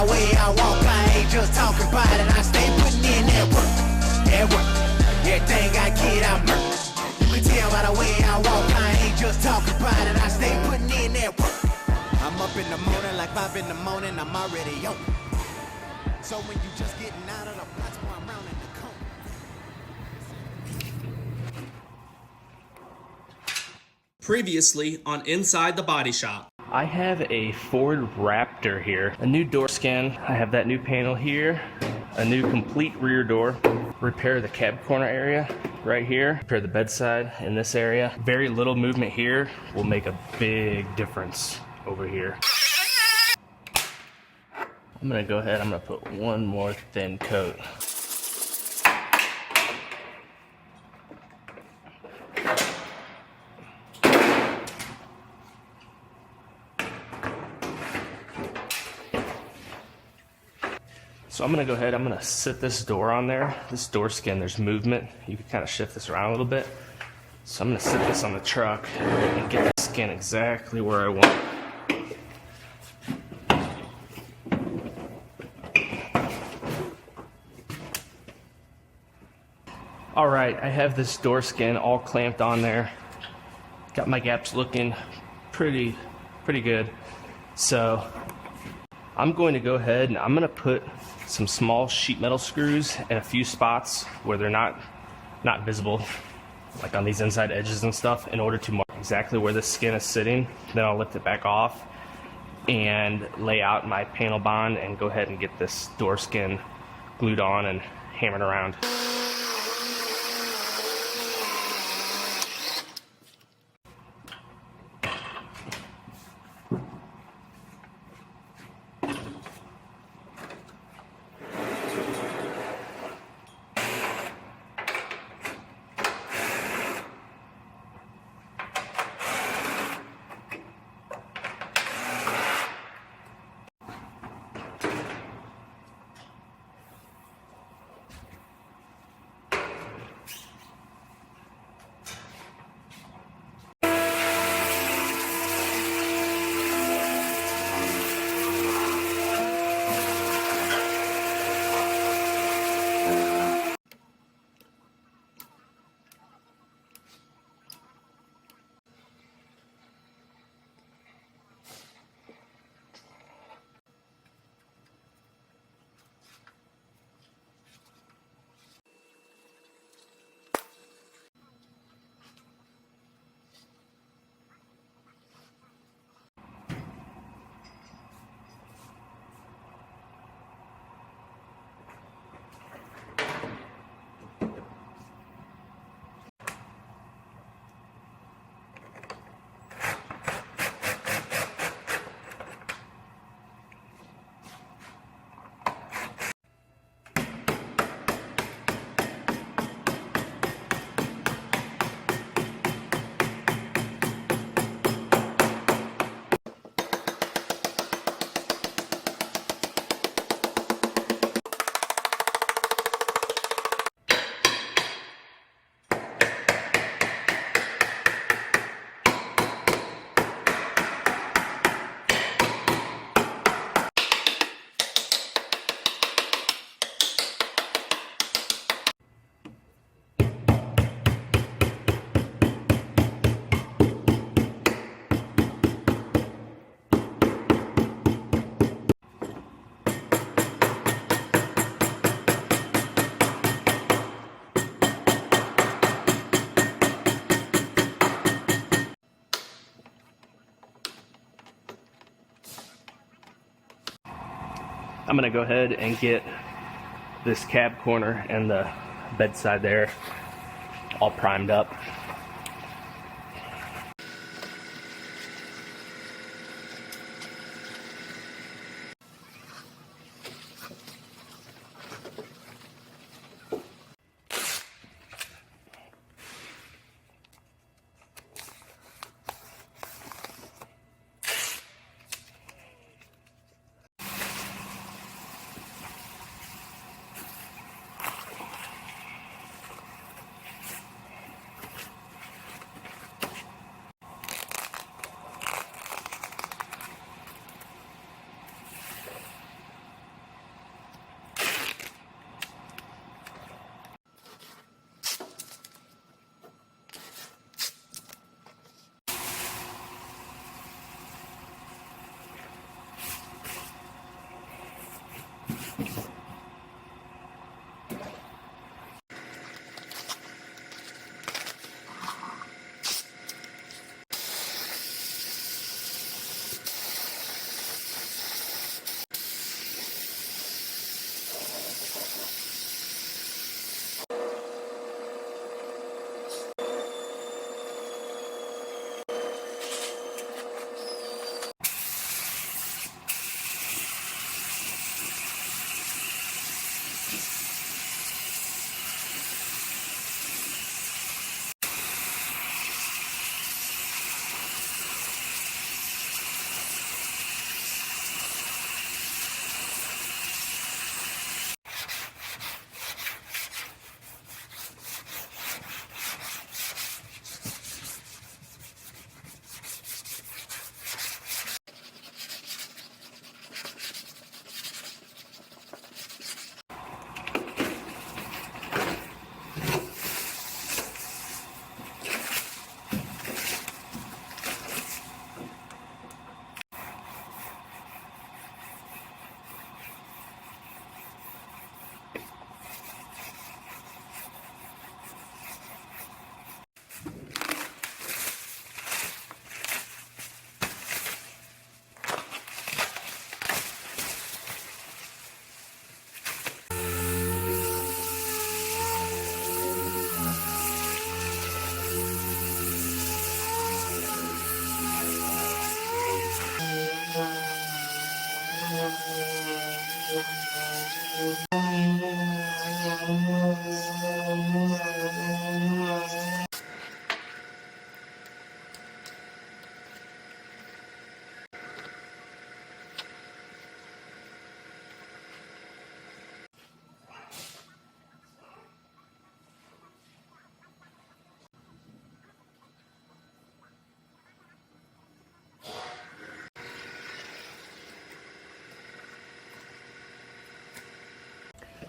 the way I walk, I ain't just talking about it. I stay putting in that work, that work. Everything I get, I murk. You can tell by the way I walk, I ain't just talking about it. I stay putting in that work. I'm up in the morning like 5 in the morning, I'm already on. So when you just getting out of the box, boy, I'm round in the cone. Previously on Inside the Body Shop. I have a Ford Raptor here, a new door skin. I have that new panel here, a new complete rear door. Repair the cab corner area right here, repair the bedside in this area. Very little movement here will make a big difference over here. I'm gonna go ahead, I'm gonna put one more thin coat. So I'm gonna go ahead, I'm gonna sit this door on there. This door skin, there's movement. You can kind of shift this around a little bit. So I'm gonna sit this on the truck and get the skin exactly where I want. All right, I have this door skin all clamped on there. Got my gaps looking pretty good. So I'm going to go ahead and I'm gonna put some small sheet metal screws in a few spots where they're not visible, like on these inside edges and stuff, in order to mark exactly where the skin is sitting. Then I'll lift it back off and lay out my panel bond and go ahead and get this door skin glued on and hammered around. I'm gonna go ahead and get this cab corner and the bedside there all primed up.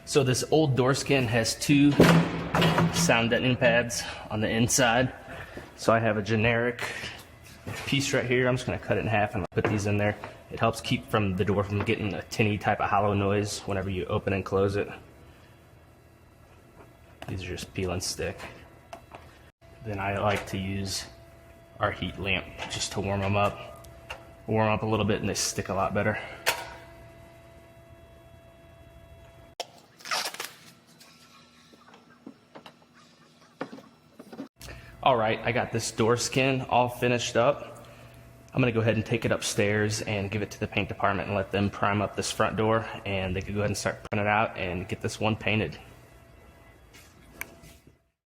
So this old door skin has two sound deadening pads on the inside. So I have a generic piece right here. I'm just gonna cut it in half and put these in there. It helps keep the door from getting a tinny type of hollow noise whenever you open and close it. These are just peel and stick. Then I like to use our heat lamp just to warm them up. Warm up a little bit and they stick a lot better. All right, I got this door skin all finished up. I'm gonna go ahead and take it upstairs and give it to the paint department and let them prime up this front door, and they can go ahead and start printing it out and get this one painted.